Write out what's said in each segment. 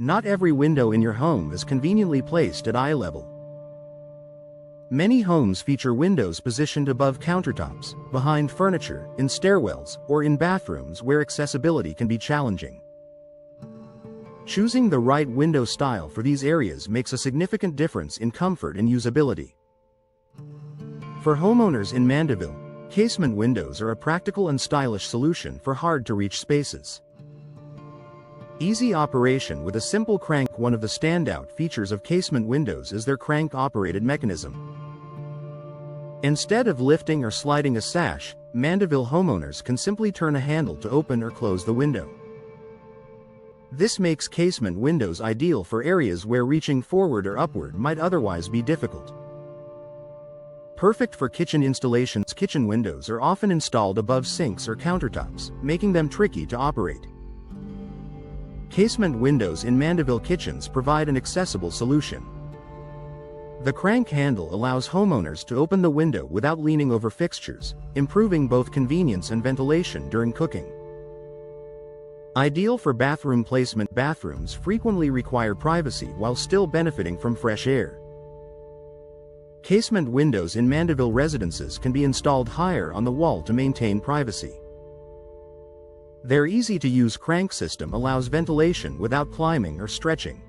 Not every window in your home is conveniently placed at eye level. Many homes feature windows positioned above countertops, behind furniture, in stairwells, or in bathrooms where accessibility can be challenging. Choosing the right window style for these areas makes a significant difference in comfort and usability. For homeowners in Mandeville, casement windows are a practical and stylish solution for hard-to-reach spaces. Easy operation with a simple crank. One of the standout features of casement windows is their crank-operated mechanism. Instead of lifting or sliding a sash, Mandeville homeowners can simply turn a handle to open or close the window. This makes casement windows ideal for areas where reaching forward or upward might otherwise be difficult. Perfect for kitchen installations. Kitchen windows are often installed above sinks or countertops, making them tricky to operate. Casement windows in Mandeville kitchens provide an accessible solution. The crank handle allows homeowners to open the window without leaning over fixtures, improving both convenience and ventilation during cooking. Ideal for bathroom placement. Bathrooms frequently require privacy while still benefiting from fresh air. Casement windows in Mandeville residences can be installed higher on the wall to maintain privacy. Their easy-to-use crank system allows ventilation without climbing or stretching.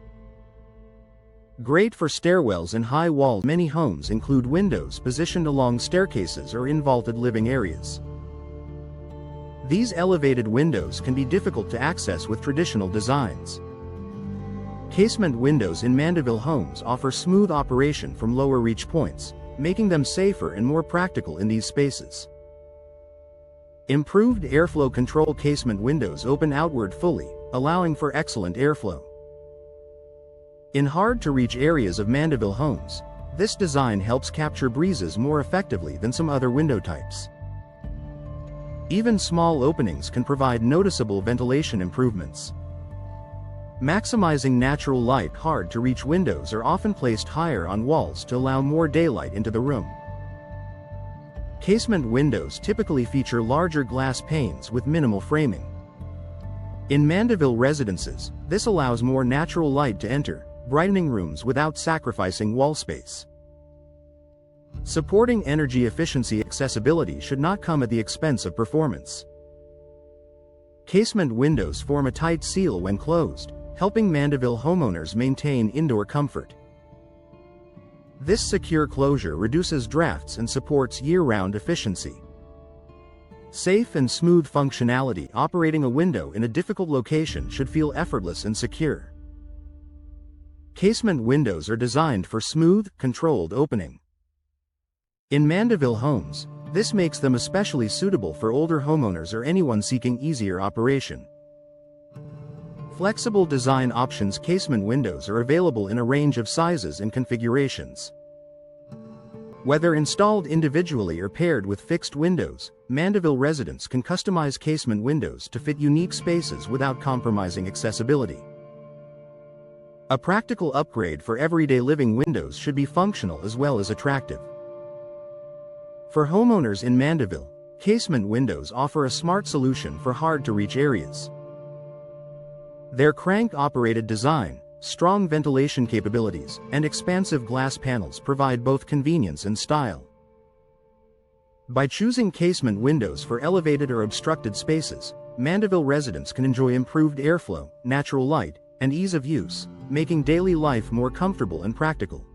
Great for stairwells and high walls. Many homes include windows positioned along staircases or in vaulted living areas. These elevated windows can be difficult to access with traditional designs. Casement windows in Mandeville homes offer smooth operation from lower reach points, making them safer and more practical in these spaces. Improved airflow control. Casement windows open outward fully, allowing for excellent airflow. In hard-to-reach areas of Mandeville homes, this design helps capture breezes more effectively than some other window types. Even small openings can provide noticeable ventilation improvements. Maximizing natural light. Hard-to-reach windows are often placed higher on walls to allow more daylight into the room. Casement windows typically feature larger glass panes with minimal framing. In Mandeville residences, this allows more natural light to enter, brightening rooms without sacrificing wall space. Supporting energy efficiency. Accessibility should not come at the expense of performance. Casement windows form a tight seal when closed, helping Mandeville homeowners maintain indoor comfort. This secure closure reduces drafts and supports year-round efficiency. Safe and smooth functionality. Operating a window in a difficult location should feel effortless and secure. Casement windows are designed for smooth, controlled opening. In Mandeville homes, this makes them especially suitable for older homeowners or anyone seeking easier operation. Flexible design options. Casement windows are available in a range of sizes and configurations. Whether installed individually or paired with fixed windows, Mandeville residents can customize casement windows to fit unique spaces without compromising accessibility. A practical upgrade for everyday living. Windows should be functional as well as attractive. For homeowners in Mandeville, casement windows offer a smart solution for hard-to-reach areas. Their crank-operated design, strong ventilation capabilities, and expansive glass panels provide both convenience and style. By choosing casement windows for elevated or obstructed spaces, Mandeville residents can enjoy improved airflow, natural light, and ease of use, making daily life more comfortable and practical.